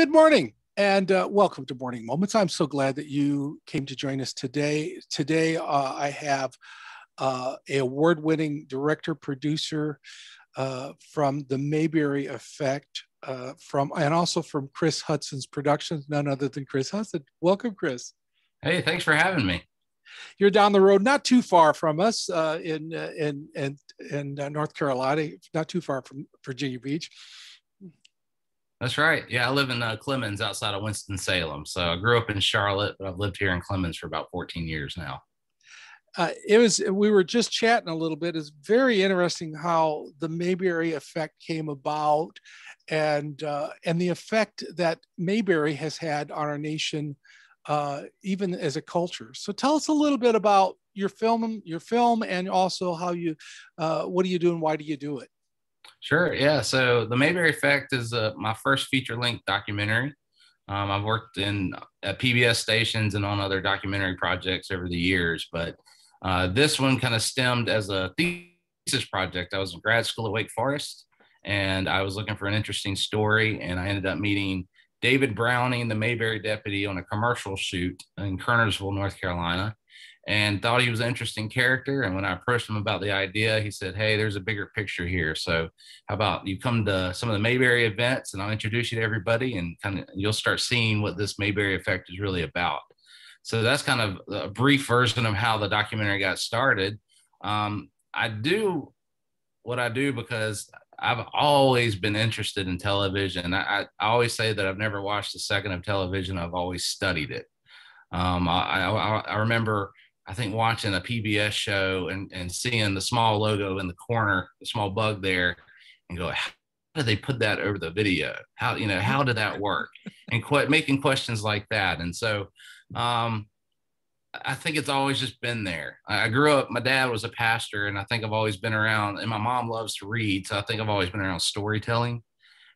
Good morning and welcome to Morning Moments. I'm so glad that you came to join us today. I have a award-winning director, producer from the Mayberry Effect, and also from Chris Hudson's Productions, none other than Chris Hudson. Welcome, Chris. Hey, thanks for having me. You're down the road, not too far from us in North Carolina, not too far from Virginia Beach. That's right. Yeah, I live in Clemens outside of Winston-Salem. So I grew up in Charlotte, but I've lived here in Clemens for about 14 years now. We were just chatting a little bit. It's very interesting how the Mayberry Effect came about and the effect that Mayberry has had on our nation, even as a culture. So tell us a little bit about your film, and also how what do you do and why do you do it? Sure. Yeah. So the Mayberry Effect is my first feature-length documentary. I've worked at PBS stations and on other documentary projects over the years, but this one kind of stemmed as a thesis project. I was in grad school at Wake Forest, and I was looking for an interesting story, and I ended up meeting David Browning, the Mayberry deputy, on a commercial shoot in Kernersville, North Carolina, and thought he was an interesting character. And when I approached him about the idea, he said, "Hey, there's a bigger picture here. So how about you come to some of the Mayberry events and I'll introduce you to everybody and you'll start seeing what this Mayberry Effect is really about." So that's kind of a brief version of how the documentary got started. I do what I do because I've always been interested in television. I always say that I've never watched a second of television. I've always studied it. I remember, I think, watching a PBS show and seeing the small logo in the corner, the small bug there, and go, how did they put that over the video? How did that work? And making questions like that. And so I think it's always just been there. I grew up, my dad was a pastor, and I think I've always been around, and my mom loves to read. So I think I've always been around storytelling.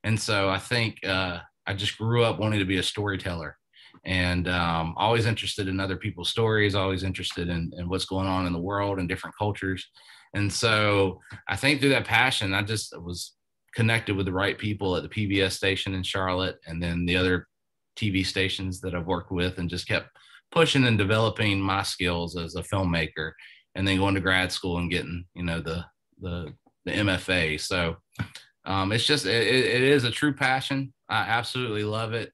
And so I think I just grew up wanting to be a storyteller. And always interested in other people's stories, always interested in what's going on in the world and different cultures. And so I think through that passion, I just was connected with the right people at the PBS station in Charlotte and then the other TV stations that I've worked with, and just kept pushing and developing my skills as a filmmaker, and then going to grad school and getting, the MFA. So it's just, it is a true passion. I absolutely love it.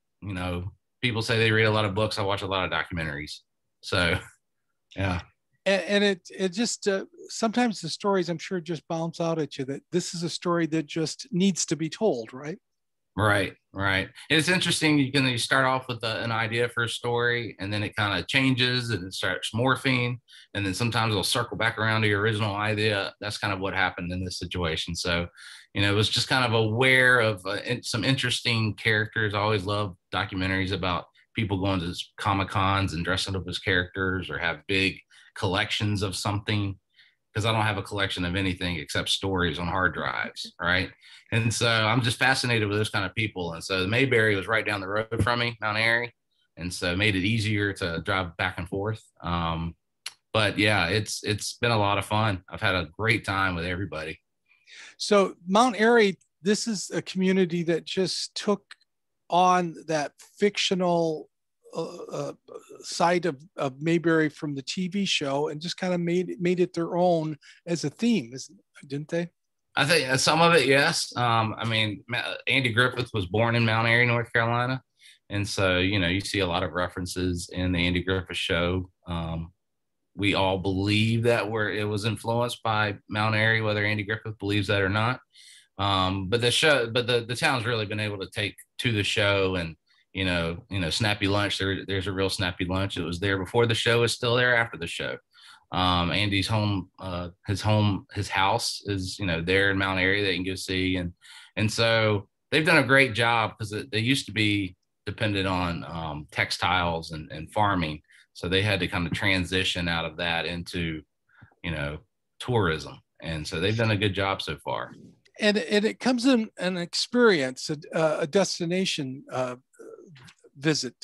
People say they read a lot of books. I watch a lot of documentaries. So, yeah. And it just, sometimes the stories, I'm sure, just bounce out at you that this is a story that just needs to be told, right? Right. It's interesting. You start off with an idea for a story, and then it kind of changes and it starts morphing. And then sometimes it'll circle back around to your original idea. That's kind of what happened in this situation. So, it was just kind of aware of some interesting characters. I always love documentaries about people going to Comic-Cons and dressing up as characters, or have big collections of something, because I don't have a collection of anything except stories on hard drives, right? And so I'm just fascinated with those kind of people. And so the Mayberry was right down the road from me, Mount Airy, and so it made it easier to drive back and forth. But yeah, it's been a lot of fun. I've had a great time with everybody. So Mount Airy, this is a community that just took on that fictional side of Mayberry from the TV show and just kind of made it their own as a theme, didn't they? I think some of it, yes. Andy Griffith was born in Mount Airy, North Carolina. And so, you see a lot of references in the Andy Griffith show. We all believe that it was influenced by Mount Airy, whether Andy Griffith believes that or not. But the town's really been able to take to the show, and Snappy Lunch. There's a real Snappy Lunch. It was there before the show. Is still there after the show. Andy's home, his house is there in Mount Airy that you can go see, and so they've done a great job, because they used to be dependent on textiles and farming. So they had to kind of transition out of that into, tourism. And so they've done a good job so far. And it comes in an experience, a destination visit.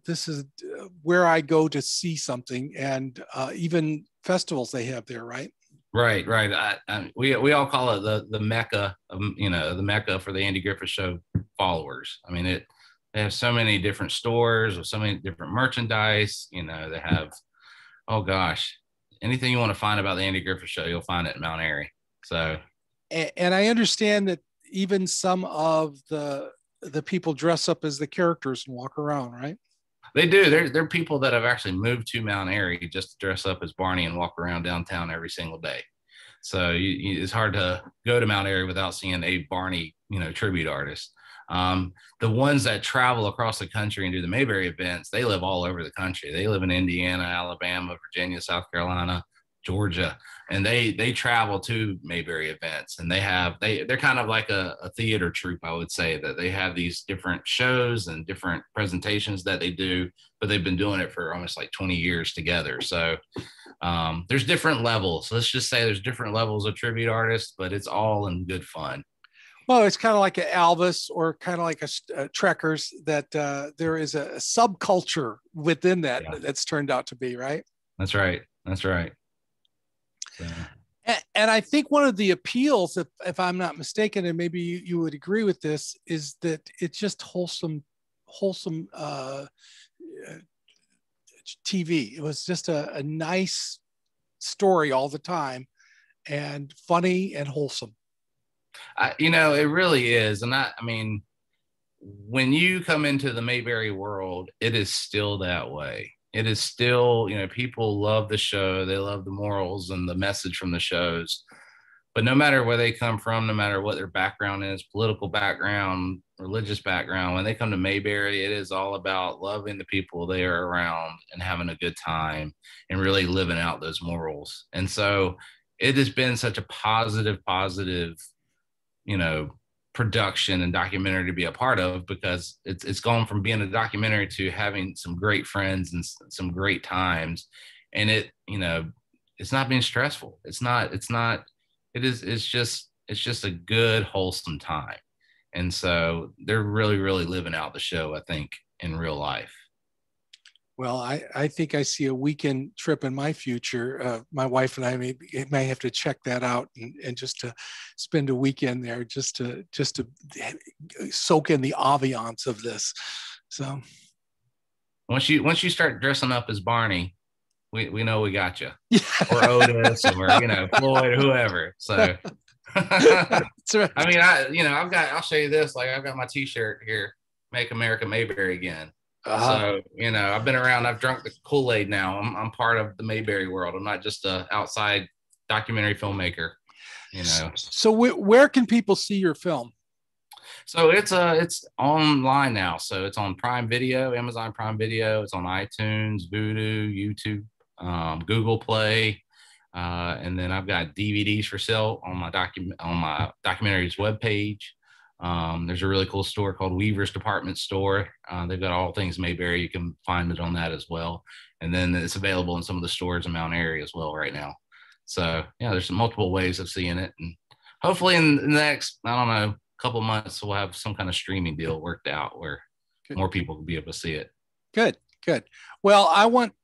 This is where I go to see something, and even festivals they have there, right? Right. We all call it the Mecca, the Mecca for the Andy Griffith Show followers. I mean, They have so many different stores with so many different merchandise. They have, oh gosh, anything you want to find about the Andy Griffith Show, you'll find it in Mount Airy. So, And I understand that even some of the people dress up as the characters and walk around, right? they do. There are people that have actually moved to Mount Airy just to dress up as Barney and walk around downtown every single day. So it's hard to go to Mount Airy without seeing a Barney, tribute artist. The ones that travel across the country and do the Mayberry events, they live all over the country. They live in Indiana, Alabama, Virginia, South Carolina, Georgia, and they travel to Mayberry events, and they're kind of like a theater troupe, I would say, that they have these different shows and different presentations that they do, but they've been doing it for almost like 20 years together. So there's different levels. Let's just say there's different levels of tribute artists, but it's all in good fun. Well, it's kind of like an Elvis or kind of like a Trekkers, that there is a subculture within that Yeah, that's turned out to be, right? that's right. That's right. So. And I think one of the appeals, if I'm not mistaken, and maybe you would agree with this, is that it's just wholesome TV. It was just a nice story all the time, and funny and wholesome. It really is. And I mean, when you come into the Mayberry world, it is still that way. It is still, people love the show. They love the morals and the message from the shows. But no matter where they come from, no matter what their background is, political background, religious background, when they come to Mayberry, it is all about loving the people they are around and having a good time and really living out those morals. And so it has been such a positive, production and documentary to be a part of, because it's gone from being a documentary to having some great friends and some great times. And it's not being stressful. It's just a good, wholesome time. And so they're really, really living out the show, I think, in real life. Well, I think I see a weekend trip in my future. My wife and I may have to check that out, and just to spend a weekend there, just to soak in the ambiance of this. So Once you start dressing up as Barney, we know we got you, yeah. or Otis, or Floyd, or whoever. So That's right. I mean, I'll show you this. Like, I've got my T-shirt here, "Make America Mayberry Again." So, I've been around, I've drunk the Kool-Aid now. I'm part of the Mayberry world. I'm not just a outside documentary filmmaker, So where can people see your film? So it's online now. So it's on Prime Video, Amazon Prime Video. It's on iTunes, Vudu, YouTube, Google Play. And then I've got DVDs for sale on my documentary's webpage. There's a really cool store called Weaver's Department Store. They've got all things Mayberry. You can find it on that as well. And then it's available in some of the stores in Mount Airy as well right now. So yeah, there's multiple ways of seeing it. And hopefully in the next, I don't know, couple months, we'll have some kind of streaming deal worked out where more people will be able to see it. Good. Well, I want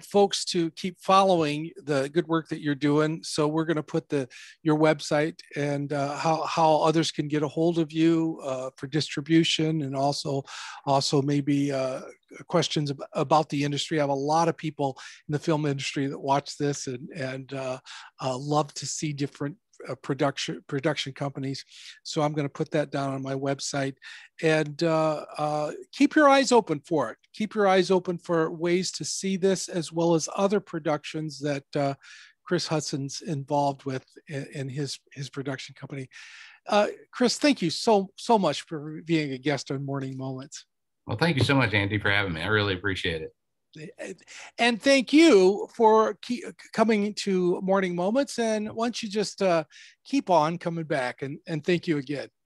folks to keep following the good work that you're doing. So we're going to put your website and how others can get a hold of you for distribution, and also maybe questions about the industry. I have a lot of people in the film industry that watch this and love to see different production companies. So I'm going to put that down on my website, and keep your eyes open for it. Keep your eyes open for ways to see this, as well as other productions that Chris Hudson's involved with in his production company. Chris, thank you so much for being a guest on Morning Moments. Well, thank you so much, Andy, for having me. I really appreciate it. And thank you for coming to Morning Moments. And why don't you just keep on coming back, and thank you again.